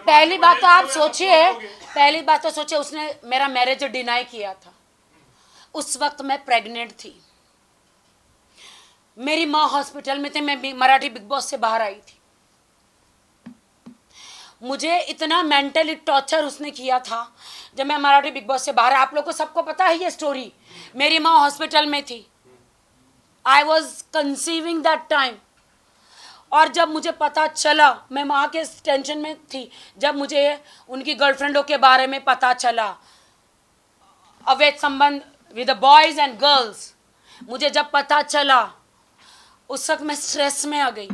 पहली बात तो आप सोचिए, पहली बात तो सोचिए, उसने मेरा मैरिज डिनाई किया था। उस वक्त मैं प्रेग्नेंट थी, मेरी माँ हॉस्पिटल में थी, मैं मराठी बिग बॉस से बाहर आई थी। मुझे इतना मेंटली टॉर्चर उसने किया था जब मैं मराठी बिग बॉस से बाहर। आप लोगों को सबको पता है ये स्टोरी। मेरी माँ हॉस्पिटल में थी, I was conceiving that time. और जब मुझे पता चला, मैं माँ के टेंशन में थी, जब मुझे उनकी गर्लफ्रेंडों के बारे में पता चला, अवैध संबंध विद बॉयज एंड गर्ल्स, मुझे जब पता चला उस वक्त मैं स्ट्रेस में आ गई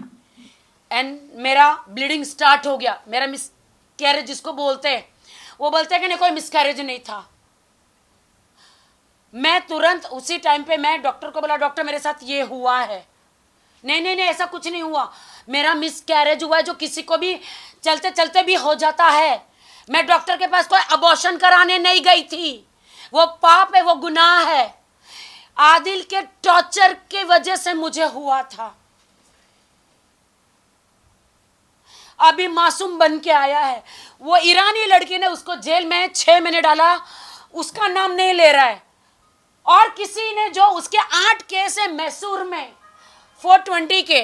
एंड मेरा ब्लीडिंग स्टार्ट हो गया। मेरा मिसकैरेज जिसको बोलते हैं, वो बोलते हैं कि नहीं कोई मिसकैरेज नहीं था। मैं तुरंत उसी टाइम पे मैं डॉक्टर को बोला, डॉक्टर मेरे साथ ये हुआ है। नहीं नहीं नहीं, ऐसा कुछ नहीं हुआ, मेरा मिसकैरेज हुआ है जो किसी को भी चलते चलते भी हो जाता है। मैं डॉक्टर के पास कोई अबॉर्शन कराने नहीं गई थी, वो पाप है, वो गुनाह है। आदिल के टॉर्चर की वजह से मुझे हुआ था। अभी मासूम बन के आया है, वो ईरानी लड़की ने उसको जेल में 6 महीने डाला, उसका नाम नहीं ले रहा है। और किसी ने जो उसके 8 केस है मैसूर में 420 के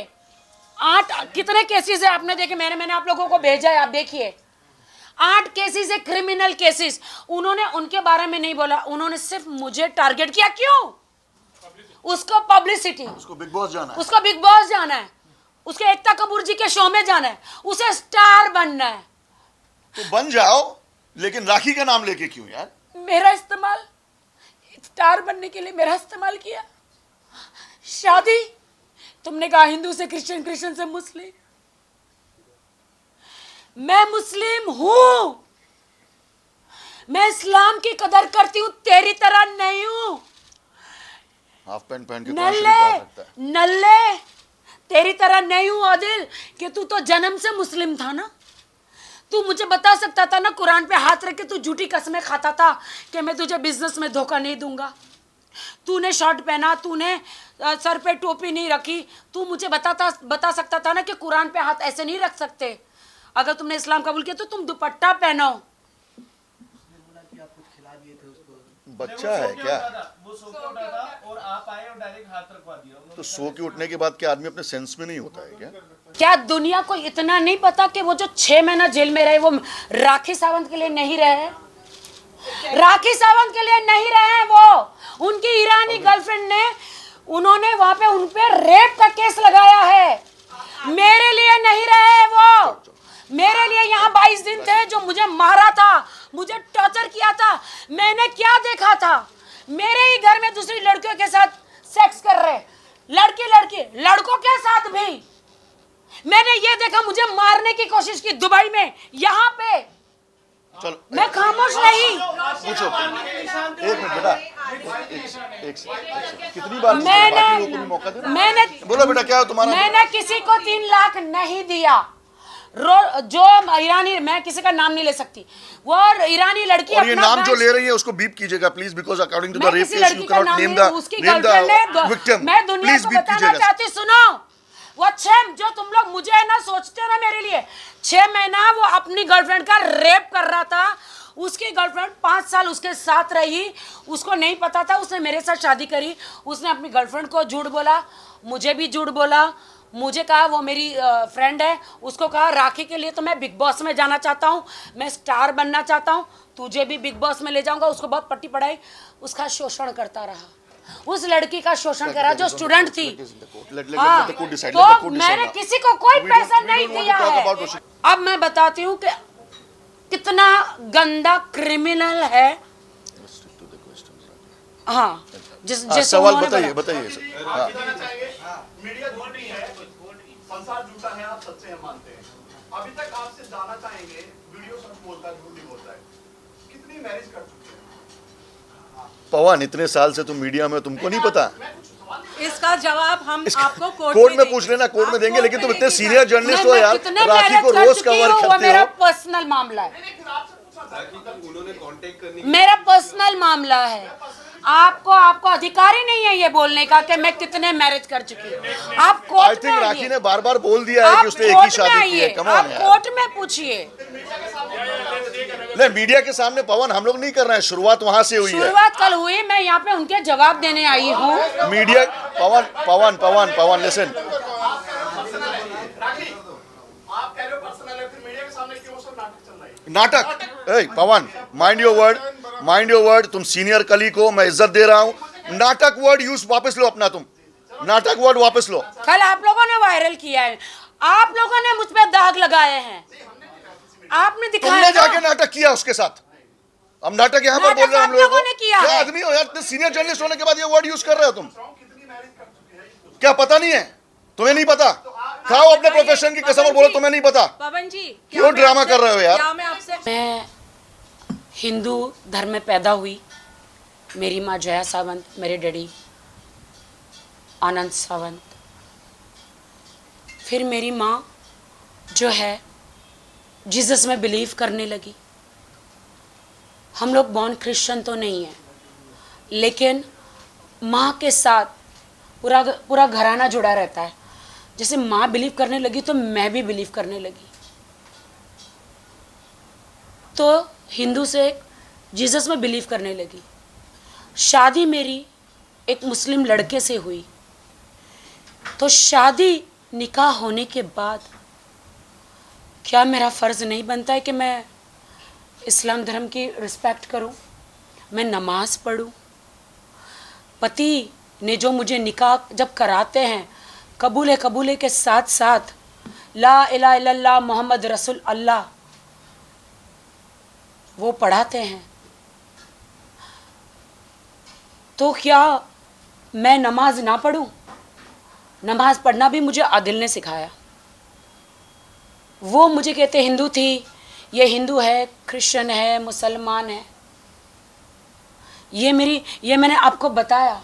8 कितने केसेस है आपने देखे, मैंने आप लोगों को भेजा है, आप देखिए 8 केसेस है क्रिमिनल केसेस। उन्होंने उनके बारे में नहीं बोला, उन्होंने सिर्फ मुझे टारगेट किया। क्यों? उसको पब्लिसिटी, उसको बिग बॉस जाना है, उसको बिग बॉस जाना है, उसके एकता कपूर जी के शो में जाना है, उसे स्टार बनना है। तो बन जाओ, लेकिन राखी का नाम लेके क्यों यार? मेरा इस्तेमाल स्टार बनने के लिए मेरा इस्तेमाल किया। शादी तुमने कहा हिंदू से क्रिश्चियन, क्रिश्चियन से मुस्लिम, मैं मुस्लिम हूं, मैं इस्लाम की कदर करती हूं, तेरी तरह नहीं हूं। हाफ पैंट पहन के नल्ले नल्ले, तेरी तरह नहीं हूं आदिल कि तू तो जन्म से मुस्लिम था ना। तू मुझे बता सकता था ना, कुरान पे हाथ रख के तू झूठी कसमें खाता था कि मैं तुझे बिजनेस में धोखा नहीं दूंगा। तूने शर्ट पहना, तूने सर पे टोपी नहीं रखी, तू मुझे बता सकता था ना कि कुरान पे हाथ ऐसे नहीं रख सकते। अगर तुमने इस्लाम कबूल किया तो तुम दुपट्टा पहनो। बच्चा है क्या? वो सो के उठा था और आप आए और डायरेक्ट हाथ रखवा दिया। तो सो के उठने के बाद क्या आदमी अपने सेंस में नहीं होता है क्या? क्या दुनिया को इतना नहीं पता कि वो जो 6 महीना जेल में रहे वो राखी सावंत के लिए नहीं रहे? राखी सावंत के लिए नहीं रहे, वो उनकी ईरानी गर्लफ्रेंड ने, उन्होंने वहां पे उन पे रेप का केस लगाया है। मेरे लिए नहीं रहे वो, मेरे लिए यहाँ 22 दिन थे, जो मुझे मारा था, मुझे टॉर्चर किया था। मैंने क्या देखा था? मेरे ही घर में दूसरी लड़कियों के साथ सेक्स कर रहे, लड़की लड़कों के साथ भी। मैंने ये देखा, मुझे मारने की कोशिश की दुबई में, यहाँ पे। चलो मैं खामोश रही। पूछो, एक मिनट बेटा, कितनी बार मौका देना? मैंने बोलो बेटा, क्या है तुम्हारा? मैंने किसी को 3 लाख नहीं दिया। जो ईरानी, मैं किसी का नाम नहीं ले सकती, वो ईरानी लड़की, और ये नाम जो ले रही है उसको बीप कीजिएगा please, because according to the rape case you can not name the victim. मैं दुनिया प्लीज को बीप बताना कीजिएगा। चाहती, सुनो, वो 6 जो तुम लोग मुझे है ना सोचते हो ना मेरे लिए, 6 महीना वो अपनी गर्लफ्रेंड का रेप कर रहा था। उसकी गर्लफ्रेंड 5 साल उसके साथ रही, उसको नहीं पता था, उसने मेरे साथ शादी करी। उसने अपनी गर्लफ्रेंड को झूठ बोला, मुझे भी झूठ बोला। मुझे कहा वो मेरी फ्रेंड है, उसको कहा राखी के लिए तो मैं बिग बॉस में जाना चाहता हूँ, मैं स्टार बनना चाहता हूँ, तुझे भी बिग बॉस में ले जाऊंगा। उसको बहुत पट्टी पढ़ाई, उसका शोषण करता रहा, उस लड़की का शोषण करा जो स्टूडेंट थी। हाँ, तो मैंने किसी को कोई पैसा नहीं दिया है। अब मैं बताती हूँ कि कितना गंदा क्रिमिनल है। हाँ, जिस सवाल बताइए। मीडिया झूठ नहीं है, संसार झूठा है, आप सच्चे हैं मानते हैं। अभी तक आपसे जानना चाहेंगे, वीडियो सच बोलता है, झूठ नहीं बोलता है, कितनी मैरिज कर चुके हैं? पवन, इतने साल से तुम मीडिया में, तुमको नहीं पता? इसका जवाब हम आपको कोर्ट में पूछ लेना, कोर्ट में देंगे। लेकिन तुम इतने सीनियर जर्नलिस्ट हो यार, राखी को रोज कवर करते हो। मेरा पर्सनल मामला है। उन्होंने कांटेक्ट करने मेरा पर्सनल मामला है। आपको अधिकार ही नहीं है ये बोलने का कि मैं कितने मैरिज कर चुकी हूँ। आप आई कोर्ट में थिंक राखी आइए, ने बार बार बोल दिया है आप कि उसने एक ही कोर्ट में शादी की है। आइए, कम आप ऑन यार, कोर्ट में पूछिए। नहीं मीडिया के सामने पवन हम लोग नहीं कर रहे हैं, शुरुआत वहां से हुई है। शुरुआत कल हुई, मैं यहाँ पे उनके जवाब देने आई हूँ। मीडिया पवन पवन पवन पवन लिसन, राखी, आप कह रहे हो पर्सनल है, फिर मीडिया के सामने क्यों सब नाटक चल रहा है? नाटक। ए पवन, माइंड योर वर्ड। तुम सीनियर कलीग हो, मैं इज्जत दे रहा हूँ। नाटक वर्ड यूज वापस लो अपना, तुम नाटक वर्ड वापस लो। कल आप लोगों ने वायरल किया है, आप लोगों ने मुझ पे दाग लगाए हैं, आपने दिखाया तुमने ना। जाके नाटक किया उसके साथ। हम नाटक यहाँ पर नाटक बोल रहे हैं हम आप लोगों लोगों को। ने किया क्या है। आदमी हो यार, इतने सीनियर जर्नलिस्ट होने के बाद ये वर्ड यूज कर रहे हो तुम? क्या पता नहीं है? तुम्हें नहीं पता? खाओ अपने प्रोफेशन की कसम और बोलो तुम्हें नहीं पता। पवन जी, क्यों ड्रामा कर रहे हो यार? क्या मैं आपसे मैं हिंदू धर्म में पैदा हुई। मेरी माँ जया सावंत, मेरे डैडी आनंद सावंत। फिर मेरी माँ जो है जीसस में बिलीव करने लगी। हम लोग बॉर्न क्रिश्चियन तो नहीं है, लेकिन माँ के साथ पूरा घराना जुड़ा रहता है। जैसे माँ बिलीव करने लगी तो मैं भी बिलीव करने लगी। तो हिंदू से जीसस में बिलीव करने लगी। शादी मेरी एक मुस्लिम लड़के से हुई। तो शादी निकाह होने के बाद क्या मेरा फ़र्ज़ नहीं बनता है कि मैं इस्लाम धर्म की रिस्पेक्ट करूं, मैं नमाज़ पढ़ूं? पति ने जो मुझे निकाह जब कराते हैं, कबूले के साथ साथ ला इलाहा इल्लल्लाह मोहम्मद रसूल अल्लाह वो पढ़ाते हैं, तो क्या मैं नमाज ना पढ़ूं? नमाज पढ़ना भी मुझे आदिल ने सिखाया। वो मुझे कहते हिंदू थी, ये हिंदू है, क्रिश्चियन है, मुसलमान है। ये मैंने आपको बताया।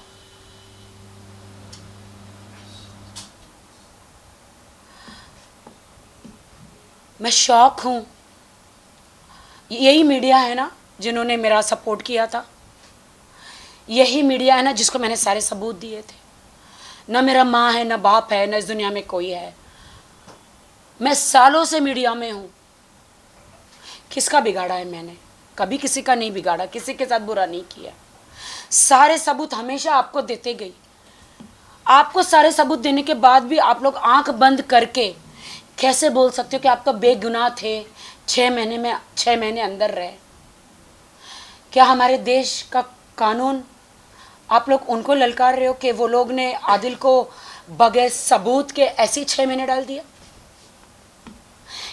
मैं शौक हूँ। यही मीडिया है ना जिन्होंने मेरा सपोर्ट किया था, यही मीडिया है ना जिसको मैंने सारे सबूत दिए थे। न मेरा माँ है, न बाप है, न इस दुनिया में कोई है। मैं सालों से मीडिया में हूँ। किसका बिगाड़ा है मैंने? कभी किसी का नहीं बिगाड़ा, किसी के साथ बुरा नहीं किया। सारे सबूत हमेशा आपको देते गई। आपको सारे सबूत देने के बाद भी आप लोग आंख बंद करके कैसे बोल सकते हो कि आप तो बेगुनाह थे, 6 महीने अंदर रहे? क्या हमारे देश का कानून आप लोग उनको ललकार रहे हो कि वो लोग ने आदिल को बगैर सबूत के ऐसे ही 6 महीने डाल दिया?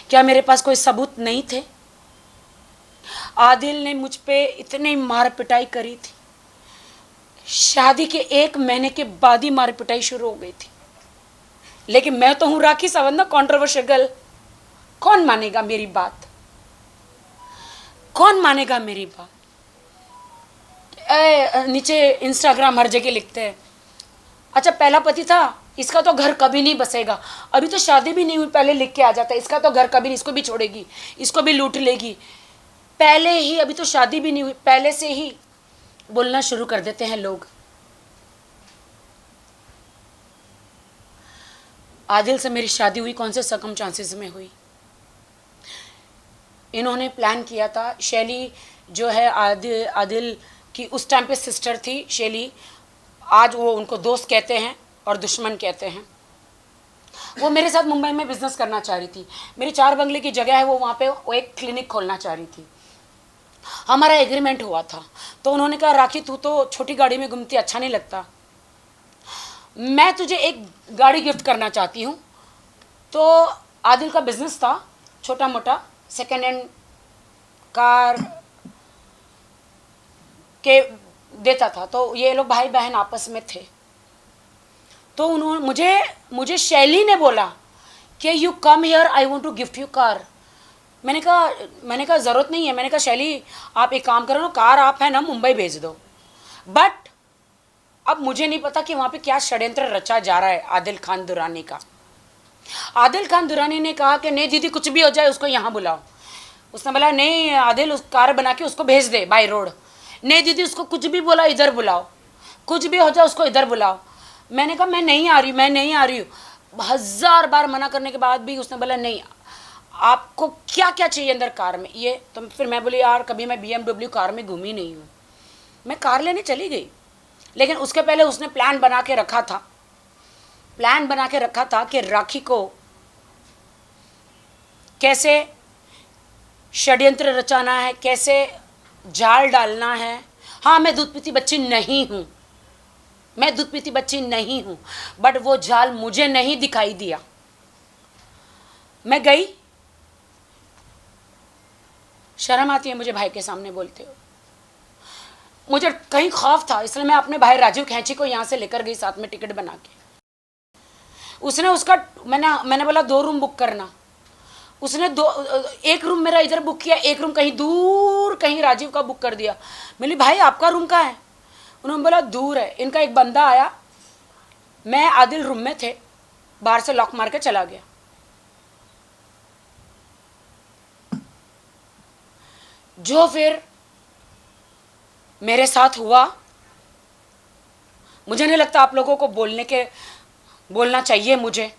क्या मेरे पास कोई सबूत नहीं थे? आदिल ने मुझ पे इतनी मार पिटाई करी थी, शादी के 1 महीने के बाद ही मार पिटाई शुरू हो गई थी। लेकिन मैं तो हूं राखी सावंत ना, कंट्रोवर्शियल गर्ल। कौन मानेगा मेरी बात? कौन मानेगा मेरी बात? नीचे इंस्टाग्राम हर जगह लिखते हैं, अच्छा पहला पति था, इसका तो घर कभी नहीं बसेगा। अभी तो शादी भी नहीं हुई, पहले लिख के आ जाता है, इसका तो घर कभी नहीं, इसको भी छोड़ेगी, इसको भी लूट लेगी। पहले ही, अभी तो शादी भी नहीं हुई, पहले से ही बोलना शुरू कर देते हैं लोग। आदिल से मेरी शादी हुई कौन से सर्कमस्टांसेस में हुई? इन्होंने प्लान किया था। शैली जो है आदिल की उस टाइम पे सिस्टर थी, शैली, आज वो उनको दोस्त कहते हैं और दुश्मन कहते हैं। वो मेरे साथ मुंबई में बिजनेस करना चाह रही थी। मेरी 4 बंगले की जगह है, वो वहाँ पे वो एक क्लिनिक खोलना चाह रही थी। हमारा एग्रीमेंट हुआ था। तो उन्होंने कहा राखी तू तो छोटी गाड़ी में घूमती, अच्छा नहीं लगता, मैं तुझे एक गाड़ी गिफ्ट करना चाहती हूँ। तो आदिल का बिजनेस था छोटा मोटा, सेकेंड हैंड कार के देता था। तो ये लोग भाई बहन आपस में थे। तो उन्होंने मुझे शैली ने बोला कि you come here, I want to gift you car. मैंने कहा ज़रूरत नहीं है। मैंने कहा शैली आप एक काम करो ना, कार आप है ना मुंबई भेज दो। बट अब मुझे नहीं पता कि वहाँ पे क्या षड्यंत्र रचा जा रहा है आदिल खान दुरानी का। आदिल खान दुरानी ने कहा कि नहीं दीदी कुछ भी हो जाए उसको यहाँ बुलाओ। उसने बोला नहीं आदिल, उस कार बना के उसको भेज दे बाय रोड। नहीं दीदी, उसको कुछ भी बोला इधर बुलाओ, कुछ भी हो जाए उसको इधर बुलाओ। मैंने कहा मैं नहीं आ रही, मैं नहीं आ रही हूँ। 1000 बार मना करने के बाद भी उसने बोला नहीं, आपको क्या क्या चाहिए अंदर कार में ये। तो फिर मैं बोली यार कभी मैं BMW कार में घूमी नहीं हूँ। मैं कार लेने चली गई, लेकिन उसके पहले उसने प्लान बना के रखा था कि राखी को कैसे षड्यंत्र रचाना है, कैसे जाल डालना है। हाँ, मैं दूध पीती बच्ची नहीं हूँ, मैं दूध पीती बच्ची नहीं हूँ, बट वो जाल मुझे नहीं दिखाई दिया। मैं गई, शर्म आती है मुझे भाई के सामने बोलते हो। मुझे कहीं खौफ था, इसलिए मैं अपने भाई राजीव खैंची को यहाँ से लेकर गई साथ में टिकट बना के। उसने उसका मैंने बोला 2 रूम बुक करना। उसने 1 रूम मेरा इधर बुक किया, 1 रूम कहीं दूर कहीं राजीव का बुक कर दिया। बोली भाई आपका रूम कहाँ है? उन्होंने बोला दूर है। इनका एक बंदा आया, मैं आदिल रूम में थे, बाहर से लॉक मार के चला गया। जो फिर मेरे साथ हुआ, मुझे नहीं लगता आप लोगों को बोलना चाहिए मुझे।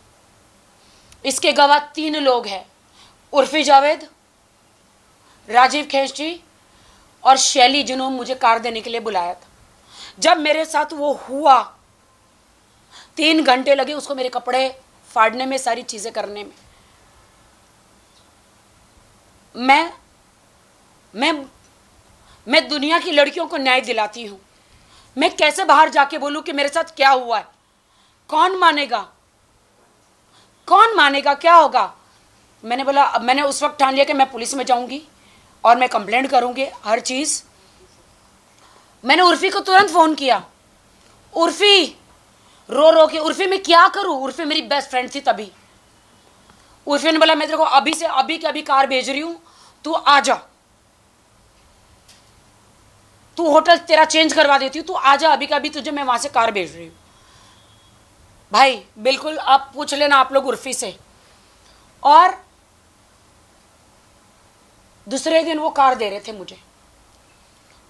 इसके गवाह 3 लोग हैं, उर्फी जावेद, राजीव खैंची और शैली, जिन्होंने मुझे कार देने के लिए बुलाया था। जब मेरे साथ वो हुआ 3 घंटे लगे उसको मेरे कपड़े फाड़ने में, सारी चीज़ें करने में। मैं दुनिया की लड़कियों को न्याय दिलाती हूँ। मैं कैसे बाहर जाके बोलूँ कि मेरे साथ क्या हुआ है? कौन मानेगा? क्या होगा? मैंने बोला, अब मैंने उस वक्त ठान लिया कि मैं पुलिस में जाऊंगी और मैं कंप्लेंट करूंगी हर चीज़। मैंने उर्फी को तुरंत फ़ोन किया। उर्फी रो रो के, उर्फी मैं क्या करूं? उर्फी मेरी बेस्ट फ्रेंड थी तभी। उर्फी ने बोला मैं तेरे को अभी से अभी के अभी कार भेज रही हूँ, तू आ जा, तू होटल तेरा चेंज करवा देती हूँ, तू आ जा अभी का अभी, तुझे मैं वहां से कार भेज रही हूँ। भाई बिल्कुल आप पूछ लेना आप लोग उर्फी से। और दूसरे दिन वो कार दे रहे थे मुझे,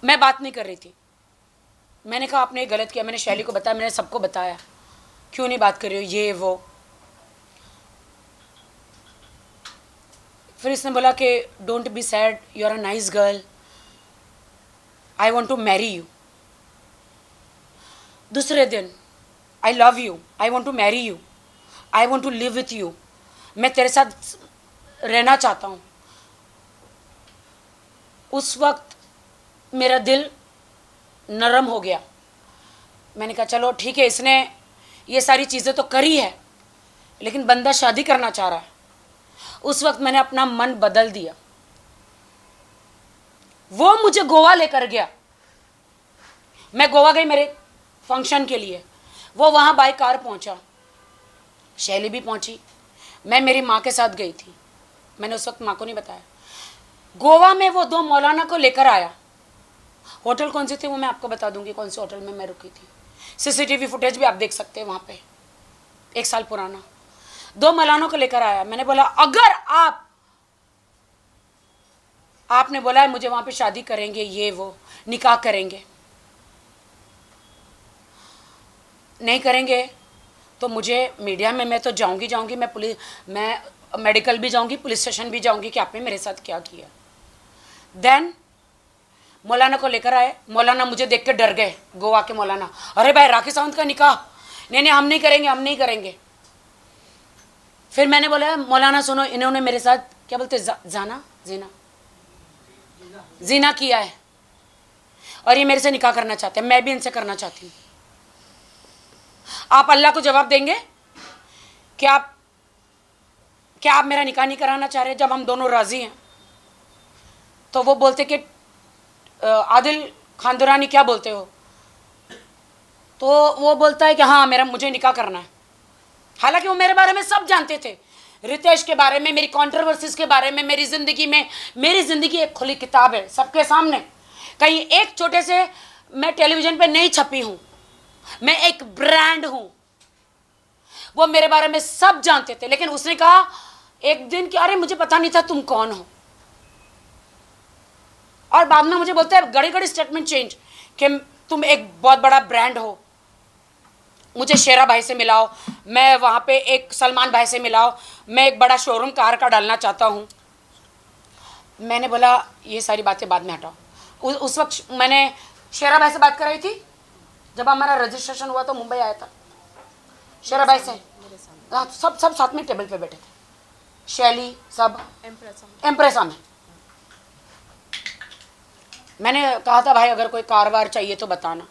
मैं बात नहीं कर रही थी। मैंने कहा आपने गलत किया, मैंने शैली को बताया, मैंने सबको बताया, क्यों नहीं बात कर रही हो ये वो। फिर इसने बोला कि don't be sad, you are a nice girl, I want to marry you. दूसरे दिन I love you, I want to marry you, I want to live with you, मैं तेरे साथ रहना चाहता हूँ। उस वक्त मेरा दिल नरम हो गया। मैंने कहा चलो ठीक है, इसने ये सारी चीज़ें तो करी है, लेकिन बंदा शादी करना चाह रहा है। उस वक्त मैंने अपना मन बदल दिया। वो मुझे गोवा लेकर गया, मैं गोवा गई मेरे फंक्शन के लिए। वो वहाँ बाय कार पहुँचा, शैली भी पहुँची, मैं मेरी माँ के साथ गई थी। मैंने उस वक्त माँ को नहीं बताया। गोवा में वो 2 मौलाना को लेकर आया। होटल कौन सी थी वो मैं आपको बता दूंगी, कौन सी होटल में मैं रुकी थी। CCTV फुटेज भी आप देख सकते हैं वहाँ पे, 1 साल पुराना। 2 मौलानों को लेकर आया। मैंने बोला अगर आपने बोला है मुझे वहाँ पे शादी करेंगे, ये वो निकाह करेंगे, नहीं करेंगे तो मुझे मीडिया में मैं तो जाऊंगी, मैं मेडिकल भी जाऊंगी, पुलिस स्टेशन भी जाऊंगी कि आपने मेरे साथ क्या किया। देन मौलाना को लेकर आए। मौलाना मुझे देख के डर गए, गोवा के मौलाना। अरे भाई राखी सावंत का निकाह, नहीं हम नहीं करेंगे। फिर मैंने बोला मौलाना सुनो, इन्होंने मेरे साथ क्या बोलते जीना किया है और ये मेरे से निकाह करना चाहते हैं, मैं भी इनसे करना चाहती हूँ। आप अल्लाह को जवाब देंगे कि क्या आप मेरा निकाह नहीं कराना चाह रहे जब हम दोनों राजी हैं? तो वो बोलते कि आदिल खान दुरानी क्या बोलते हो? तो वो बोलता है कि हाँ मुझे निकाह करना है। हालांकि वो मेरे बारे में सब जानते थे, रितेश के बारे में, मेरी कंट्रोवर्सीज के बारे में, मेरी ज़िंदगी एक खुली किताब है सबके सामने। कहीं एक छोटे से मैं टेलीविज़न पे नहीं छपी हूँ, मैं एक ब्रांड हूँ। वो मेरे बारे में सब जानते थे, लेकिन उसने कहा एक दिन कि अरे मुझे पता नहीं था तुम कौन हो। और बाद में मुझे बोलते हैं घड़ी घड़ी स्टेटमेंट चेंज कि तुम एक बहुत बड़ा ब्रांड हो, मुझे शेरा भाई से मिलाओ, मैं वहाँ पे एक सलमान भाई से मिलाओ, मैं एक बड़ा शोरूम कार का डालना चाहता हूँ। मैंने बोला ये सारी बातें बाद में हटाओ। उस वक्त मैंने शेरा भाई से बात कराई थी, जब हमारा रजिस्ट्रेशन हुआ तो मुंबई आया था शेरा भाई से। हाँ, सब साथ में टेबल पे बैठे थे, शैली सब एम्प्रेसा में। मैंने कहा था भाई अगर कोई कारोबार चाहिए तो बताना।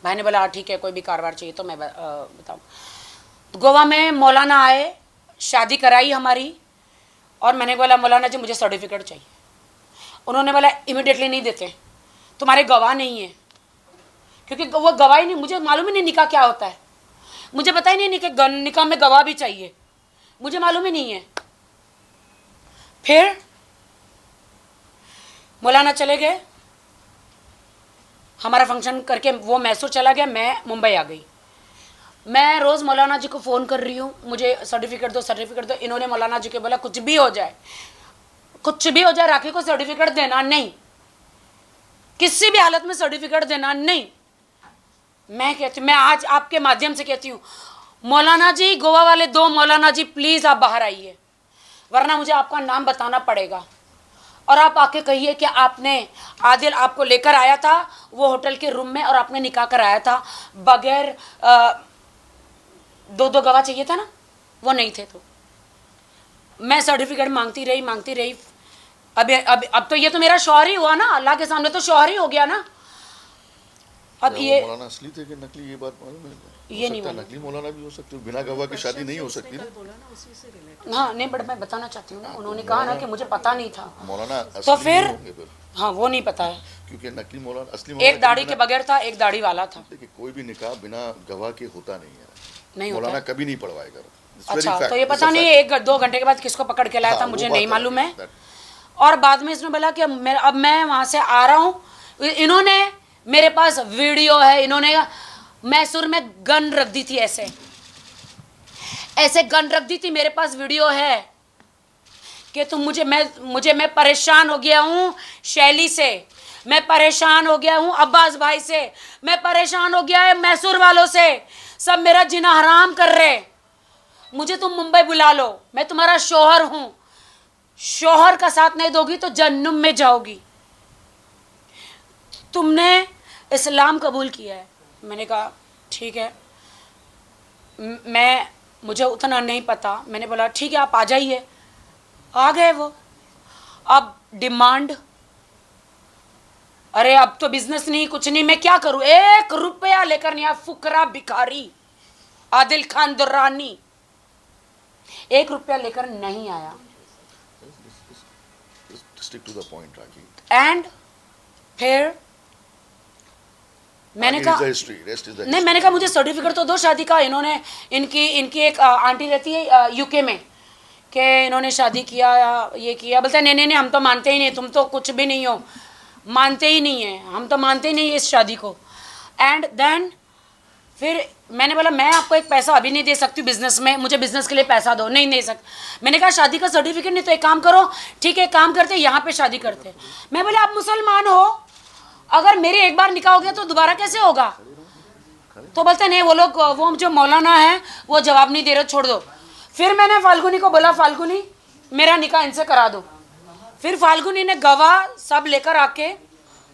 भाई ने बोला ठीक है, कोई भी कारोबार चाहिए तो मैं बताऊँ। गोवा में मौलाना आए, शादी कराई हमारी, और मैंने बोला मौलाना जी मुझे सर्टिफिकेट चाहिए। उन्होंने बोला इमिडिएटली नहीं देते, तुम्हारे गवाह नहीं है, क्योंकि वो गवाह ही नहीं, मुझे मालूम ही नहीं निकाह क्या होता है, मुझे पता ही नहीं कि निकाह में गवाह भी चाहिए, मुझे मालूम ही नहीं है। फिर मौलाना चले गए, हमारा फंक्शन करके वो मैसूर चला गया, मैं मुंबई आ गई। मैं रोज़ मौलाना जी को फ़ोन कर रही हूँ, मुझे सर्टिफिकेट दो सर्टिफिकेट दो। इन्होंने मौलाना जी को बोला कुछ भी हो जाए, कुछ भी हो जाए, राखी को सर्टिफिकेट देना नहीं, किसी भी हालत में सर्टिफिकेट देना नहीं। मैं कहती हूँ, मैं आज आपके माध्यम से कहती हूँ मौलाना जी, गोवा वाले दो मौलाना जी प्लीज़ आप बाहर आइए, वरना मुझे आपका नाम बताना पड़ेगा, और आप आके कहिए कि आपने आदिल आपको लेकर आया था वो होटल के रूम में और आपने निकाह कराया था बगैर दो गवाह चाहिए था ना, वो नहीं थे। तो मैं सर्टिफिकेट मांगती रही। अब तो ये तो मेरा शौहर ही हुआ ना, अल्लाह के सामने तो शौहर ही हो गया ना। अब ये मौलाना असली थे कि नकली, ये बात मालूम है? ये नहीं मालूम। नकली मौलाना भी हो सकते हो, बिना गवाह की शादी नहीं हो सकती ना। हाँ नहीं, बट मैं बताना चाहती हूँ ना, उन्होंने कहा ना कि मुझे पता नहीं था, मौलाना तो असली फिर नहीं होंगे फिर। हाँ वो नहीं पता है, क्योंकि नकली मौलाना असली एक मौलाना दाढ़ी के बगैर था, एक दाढ़ी वाला था, देखिए कोई भी निकाह बिना गवाह के होता नहीं है, नहीं होता मौलाना है। कभी नहीं पढ़वाएगा। अच्छा, तो ये पता नहीं एक दो घंटे के बाद किसको पकड़ के लाया था, मुझे नहीं मालूम है। और बाद में इसने बोला कि अब मैं वहाँ से आ रहा हूँ। इन्होंने मेरे पास वीडियो है, इन्होंने मैसूर में गन रख दी थी, ऐसे गन रख दी थी, मेरे पास वीडियो है कि तुम मैं परेशान हो गया हूँ शैली से, मैं परेशान हो गया हूँ अब्बास भाई से, मैं परेशान हो गया है मैसूर वालों से, सब मेरा जीना हराम कर रहे, मुझे तुम मुंबई बुला लो, मैं तुम्हारा शौहर हूँ, शौहर का साथ नहीं दोगी तो जहन्नुम में जाओगी। तुमने इस्लाम कबूल किया है। मैंने कहा ठीक है, मुझे उतना नहीं पता। मैंने बोला ठीक है आप आ जाइए। आ गए वो। अब डिमांड, अरे अब तो बिजनेस नहीं कुछ नहीं, मैं क्या करूं, 1 रुपया लेकर नहीं आया, फुकरा भिखारी आदिल खान दुर्रानी 1 रुपया लेकर नहीं आया। Stick to the point, rakhi. And फिर मैंने कहा नहीं, मैंने कहा मुझे सर्टिफिकेट तो दो शादी का। इनकी एक आंटी रहती है यूके में, कि इन्होंने शादी किया, ये किया। बोलते नहीं हम तो मानते ही नहीं, तुम तो कुछ भी नहीं हो, मानते ही नहीं है, हम तो मानते ही नहीं इस शादी को। एंड देन फिर मैंने बोला मैं आपको एक पैसा अभी नहीं दे सकती बिजनेस में, मुझे बिजनेस के लिए पैसा दो। नहीं दे सकती। मैंने कहा शादी का सर्टिफिकेट नहीं, तो एक काम करो, ठीक है काम करते यहाँ पे शादी करते। मैं बोला आप मुसलमान हो, अगर मेरे एक बार निकाह हो गया तो दोबारा कैसे होगा? तो बोलते नहीं, वो जो मौलाना है वो जवाब नहीं दे रहे, छोड़ दो। फिर मैंने फाल्गुनी को बोला फाल्गुनी मेरा निकाह इनसे करा दो। फिर फाल्गुनी ने गवाह सब लेकर आके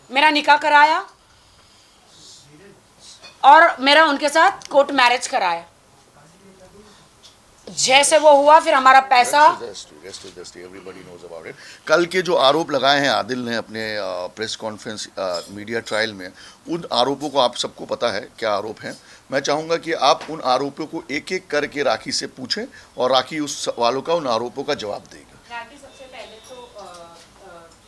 मेरा निकाह कराया और मेरा उनके साथ कोर्ट मैरिज कराया। जैसे वो हुआ फिर हमारा पैसा। Everybody knows about it. कल के जो आरोप लगाए हैं आदिल ने अपने प्रेस कॉन्फ्रेंस मीडिया ट्रायल में, उन आरोपों को आप सबको पता है क्या आरोप हैं। मैं चाहूँगा कि आप उन आरोपों को एक एक करके राखी से पूछें और राखी उस सवालों का, उन आरोपों का जवाब देगी। राखी, सबसे पहले तो